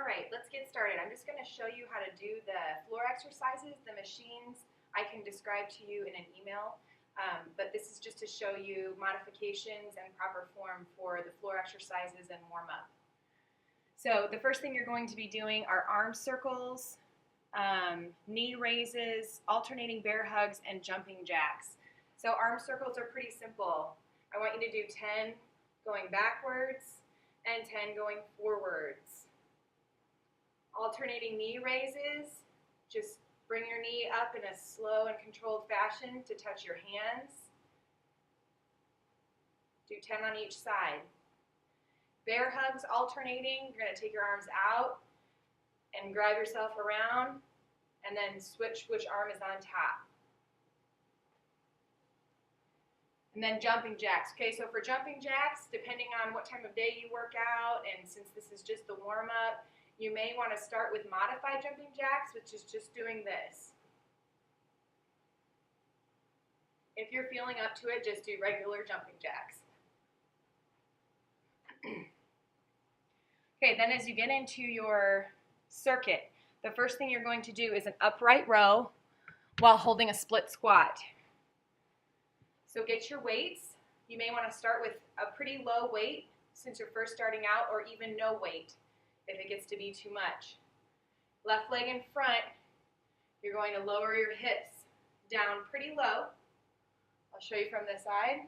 right, let's get started. I'm just going to show you how to do the floor exercises. The machines I can describe to you in an email, but this is just to show you modifications and proper form for the floor exercises and warm-up. So the first thing you're going to be doing are arm circles, knee raises, alternating bear hugs, and jumping jacks. So arm circles are pretty simple. I want you to do 10 going backwards and 10 going forwards. Alternating knee raises, just bring your knee up in a slow and controlled fashion to touch your hands. Do 10 on each side. Bear hugs alternating, you're going to take your arms out and grab yourself around and then switch which arm is on top. And then jumping jacks. Okay, so for jumping jacks, depending on what time of day you work out, and since this is just the warm-up, you may want to start with modified jumping jacks, which is just doing this. If you're feeling up to it, just do regular jumping jacks. Okay, then as you get into your circuit, the first thing you're going to do is an upright row while holding a split squat. So get your weights. You may want to start with a pretty low weight since you're first starting out, or even no weight if it gets to be too much. Left leg in front, you're going to lower your hips down pretty low. I'll show you from this side.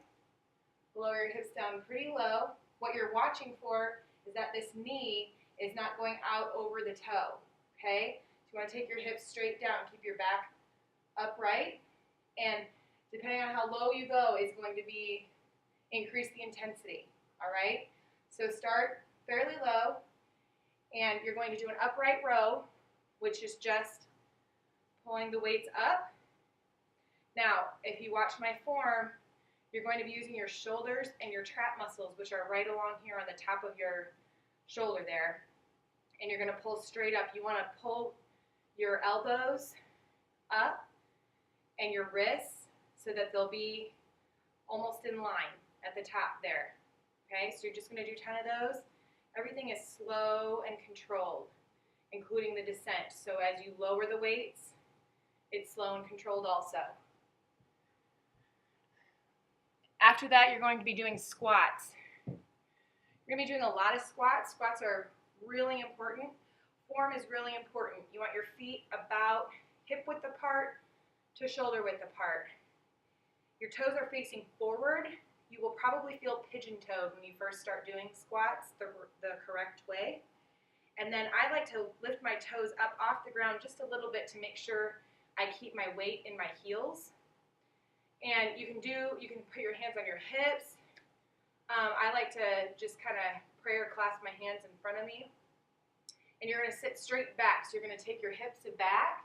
Lower your hips down pretty low. What you're watching for is that this knee is not going out over the toe, okay? So you want to take your hips straight down, keep your back upright, and depending on how low you go is going to be increase the intensity, all right? So start fairly low, and you're going to do an upright row, which is just pulling the weights up. Now, if you watch my form, you're going to be using your shoulders and your trap muscles, which are right along here on the top of your shoulder there, and you're going to pull straight up. You want to pull your elbows up and your wrists so that they'll be almost in line at the top there. Okay, so you're just going to do 10 of those. Everything is slow and controlled, including the descent. So as you lower the weights, it's slow and controlled also. After that, you're going to be doing squats. You're going to be doing a lot of squats. Squats are really important. Form is really important. You want your feet about hip width apart to shoulder width apart. Your toes are facing forward. You will probably feel pigeon-toed when you first start doing squats the correct way. And then I like to lift my toes up off the ground just a little bit to make sure I keep my weight in my heels. And you can put your hands on your hips. I like to just kind of prayer clasp my hands in front of me. And you're going to sit straight back. So you're going to take your hips back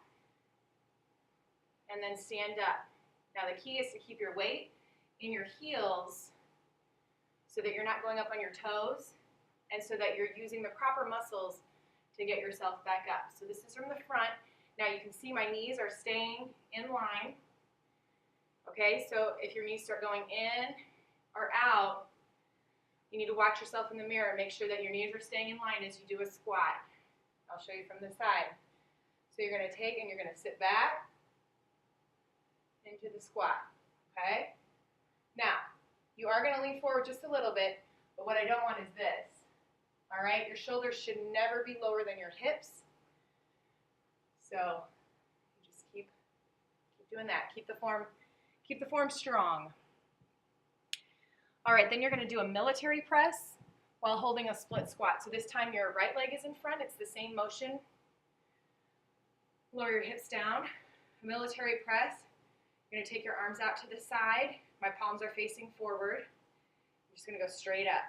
and then stand up. Now the key is to keep your weight in your heels so that you're not going up on your toes and so that you're using the proper muscles to get yourself back up. So this is from the front. Now you can see my knees are staying in line. Okay, so if your knees start going in or out, you need to watch yourself in the mirror. Make sure that your knees are staying in line as you do a squat. I'll show you from the side. So you're going to take and you're going to sit back into the squat, okay? Now, you are going to lean forward just a little bit, but what I don't want is this, all right? Your shoulders should never be lower than your hips, so you just keep doing that. Keep the form strong. All right, then you're going to do a military press while holding a split squat. So this time your right leg is in front. It's the same motion. Lower your hips down. Military press. You're going to take your arms out to the side. My palms are facing forward. I'm just going to go straight up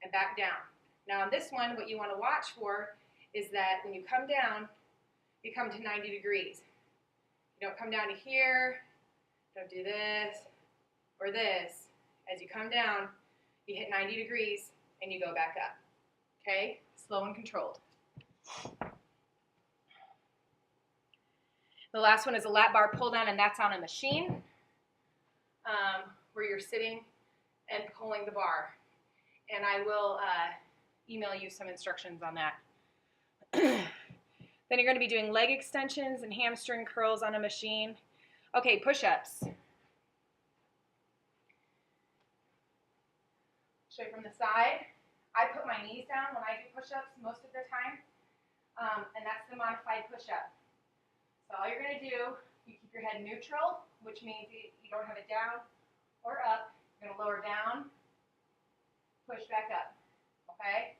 and back down. Now on this one, what you want to watch for is that when you come down, you come to 90 degrees. You don't come down to here, don't do this or this. As you come down, you hit 90 degrees and you go back up. Okay? Slow and controlled. The last one is a lat bar pull down, and that's on a machine where you're sitting and pulling the bar. And I will email you some instructions on that. Then you're going to be doing leg extensions and hamstring curls on a machine. Okay, push-ups. Show you from the side. I put my knees down when I do push-ups most of the time, and that's the modified push-up. So all you're going to do, you keep your head neutral, which means you don't have it down or up. You're going to lower down, push back up, okay?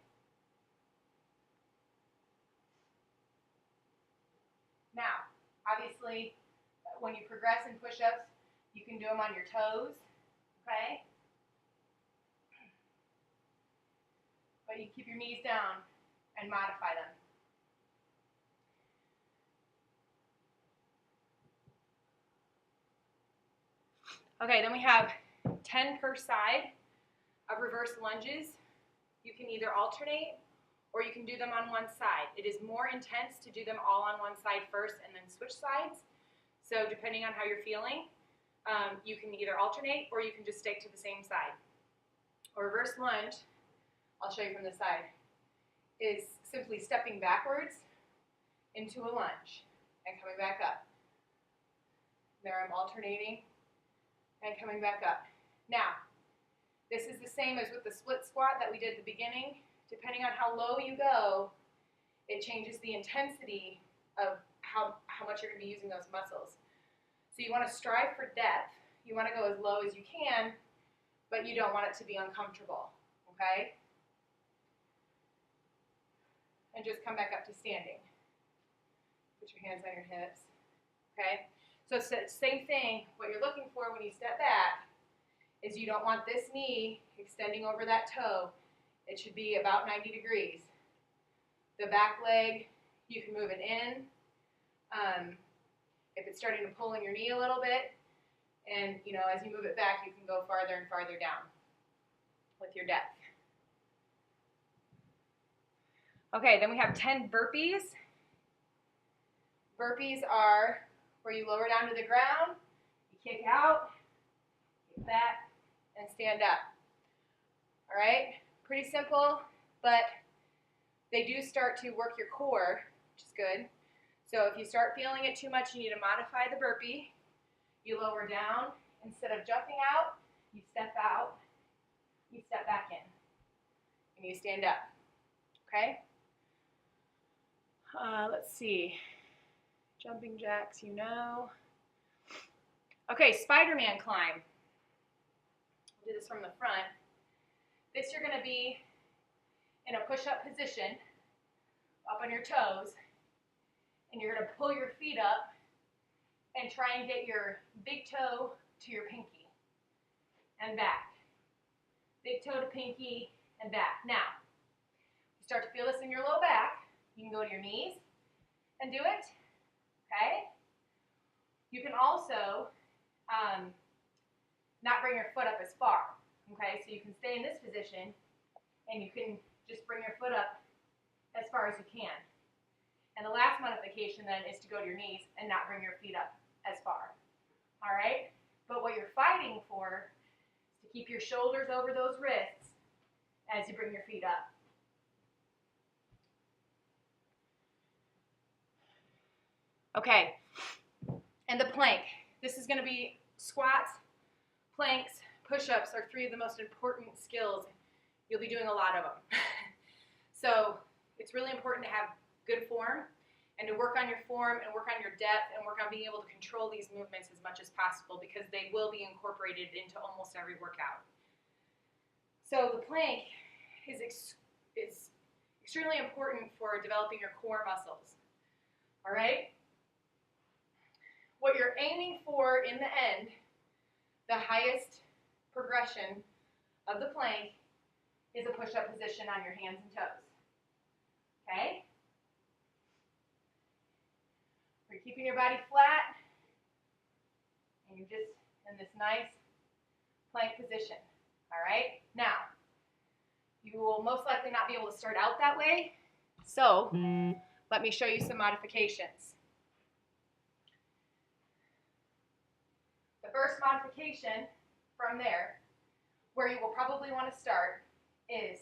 Now, obviously, when you progress in push-ups, you can do them on your toes, okay? But you keep your knees down and modify them. Okay, then we have 10 per side of reverse lunges. You can either alternate or you can do them on one side. It is more intense to do them all on one side first and then switch sides. So depending on how you're feeling, you can either alternate or you can just stick to the same side. A reverse lunge, I'll show you from the side, is simply stepping backwards into a lunge and coming back up. There I'm alternating and coming back up. Now, this is the same as with the split squat that we did at the beginning. Depending on how low you go, it changes the intensity of how much you're going to be using those muscles. So you want to strive for depth. You want to go as low as you can, but you don't want it to be uncomfortable, okay? And just come back up to standing. Put your hands on your hips, okay? So it's the same thing. What you're looking for when you step back is you don't want this knee extending over that toe. It should be about 90 degrees. The back leg, you can move it in. If it's starting to pull in your knee a little bit, and as you move it back, you can go farther and farther down with your depth. Okay, then we have 10 burpees. Burpees are where you lower down to the ground, you kick out, kick back, and stand up. All right? Pretty simple, but they do start to work your core, which is good. So if you start feeling it too much, you need to modify the burpee. You lower down. Instead of jumping out, you step out, you step back in, and you stand up. Okay? Let's see. Jumping jacks, you know. Okay, Spider-Man climb. I'll do this from the front. This you're going to be in a push-up position, up on your toes, and you're going to pull your feet up and try and get your big toe to your pinky and back. Big toe to pinky and back. Now, you start to feel this in your low back. You can go to your knees and do it, okay? You can also not bring your foot up as far. Okay, so you can stay in this position, and you can just bring your foot up as far as you can. And the last modification then is to go to your knees and not bring your feet up as far. All right? But what you're fighting for is to keep your shoulders over those wrists as you bring your feet up. Okay, and the plank. This is going to be squats, planks, push-ups are 3 of the most important skills. You'll be doing a lot of them. So it's really important to have good form and to work on your form and work on your depth and work on being able to control these movements as much as possible because they will be incorporated into almost every workout. So the plank is extremely important for developing your core muscles. All right? What you're aiming for in the end, the highest progression of the plank, is a push-up position on your hands and toes. Okay? You're keeping your body flat, and you're just in this nice plank position. All right? Now, you will most likely not be able to start out that way, so let me show you some modifications. The first modification from there, where you will probably want to start, is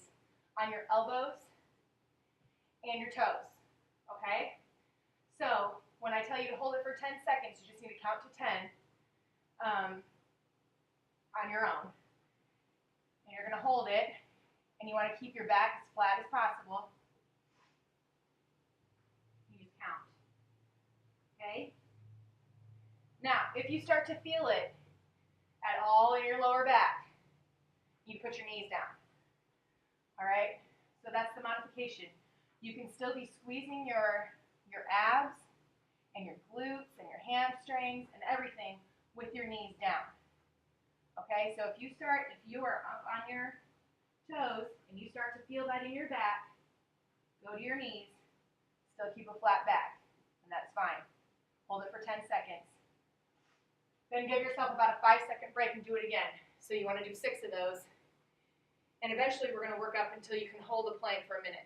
on your elbows and your toes. okay? So when I tell you to hold it for 10 seconds, you just need to count to 10 on your own. And you're going to hold it, and you want to keep your back as flat as possible. You just count, okay? Now, if you start to feel it at all in your lower back, you put your knees down, all right? So that's the modification. You can still be squeezing your abs and your glutes and your hamstrings and everything with your knees down, okay? So if you are up on your toes and you start to feel that in your back, go to your knees, still keep a flat back, and that's fine. Hold it for 10 seconds. Then give yourself about a 5-second break and do it again. So you want to do 6 of those. And eventually we're going to work up until you can hold the plank for a minute.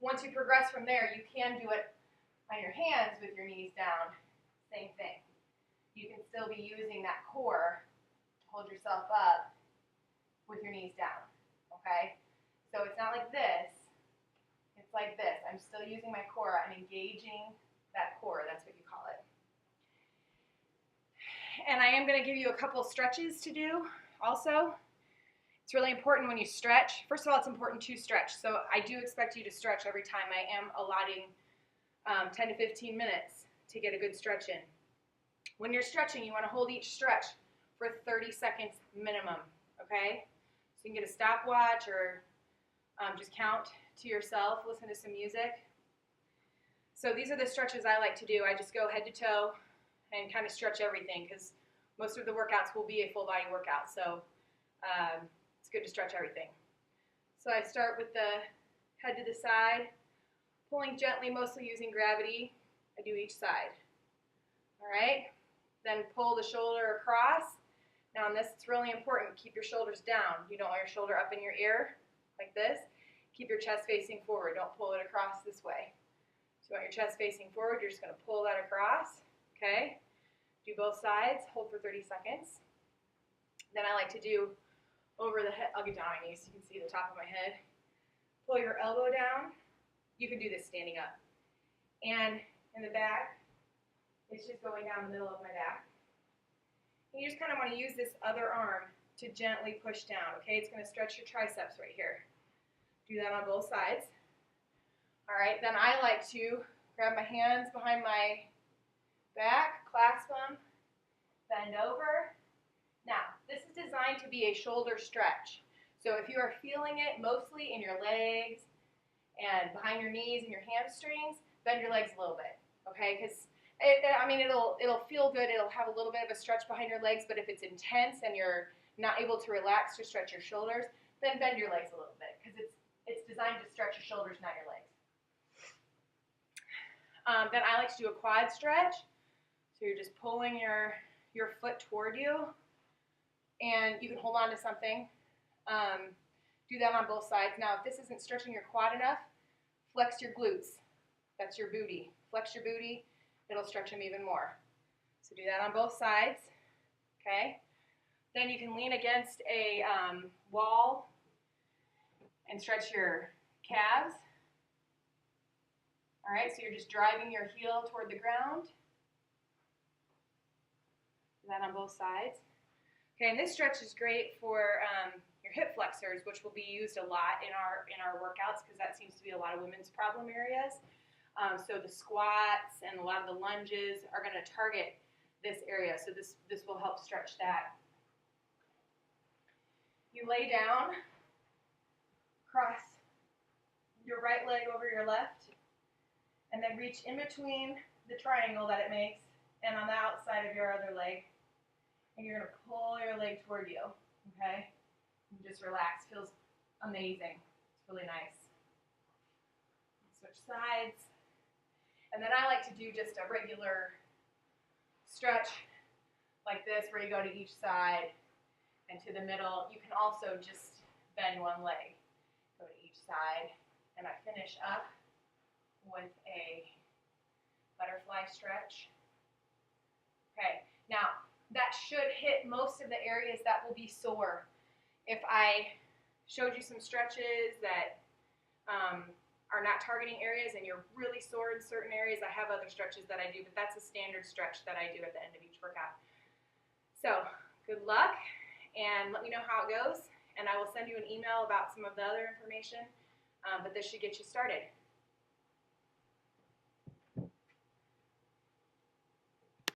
Once you progress from there, you can do it on your hands with your knees down. Same thing. You can still be using that core to hold yourself up with your knees down. Okay? So it's not like this. It's like this. I'm still using my core. I'm engaging that core. That's what you call it. And I am going to give you a couple stretches to do also. It's really important when you stretch. First of all, it's important to stretch. So I do expect you to stretch every time. I am allotting 10 to 15 minutes to get a good stretch in. When you're stretching, you want to hold each stretch for 30 seconds minimum, okay? So you can get a stopwatch or just count to yourself, listen to some music. So these are the stretches I like to do. I just go head to toe and kind of stretch everything because most of the workouts will be a full body workout. So it's good to stretch everything. So I start with the head to the side, pulling gently, mostly using gravity. I do each side. All right? Then pull the shoulder across. Now on this, it's really important. Keep your shoulders down. You don't want your shoulder up in your ear like this. Keep your chest facing forward. Don't pull it across this way. So you want your chest facing forward. You're just going to pull that across. Okay? Do both sides. Hold for 30 seconds. Then I like to do over the head. I'll get down on my knees so you can see the top of my head. Pull your elbow down. You can do this standing up. And in the back, it's just going down the middle of my back. And you just kind of want to use this other arm to gently push down, okay? It's going to stretch your triceps right here. Do that on both sides. All right, then I like to grab my hands behind my back, clasp them, bend over. Now, this is designed to be a shoulder stretch. So if you are feeling it mostly in your legs and behind your knees and your hamstrings, bend your legs a little bit, okay? Because it'll feel good. It'll have a little bit of a stretch behind your legs, but if it's intense and you're not able to relax to stretch your shoulders, then bend your legs a little bit because it's designed to stretch your shoulders, not your legs. Then I like to do a quad stretch. So you're just pulling your foot toward you, and you can hold on to something. Do that on both sides. Now, if this isn't stretching your quad enough, flex your glutes. That's your booty. Flex your booty. It'll stretch them even more. So do that on both sides, okay? Then you can lean against a wall and stretch your calves. All right, so you're just driving your heel toward the ground. Do that on both sides. Okay, and this stretch is great for your hip flexors, which will be used a lot in our workouts because that seems to be a lot of women's problem areas. So the squats and a lot of the lunges are going to target this area. So this will help stretch that. You lay down, cross your right leg over your left, and then reach in between the triangle that it makes and on the outside of your other leg. And you're going to pull your leg toward you, okay? And just relax. Feels amazing. It's really nice. Switch sides. And then I like to do just a regular stretch like this where you go to each side and to the middle. You can also just bend one leg, go to each side, and I finish up with a butterfly stretch. Okay, now that should hit most of the areas that will be sore. If I showed you some stretches that are not targeting areas and you're really sore in certain areas, I have other stretches that I do, but that's a standard stretch that I do at the end of each workout. So good luck, and let me know how it goes, and I will send you an email about some of the other information, but this should get you started.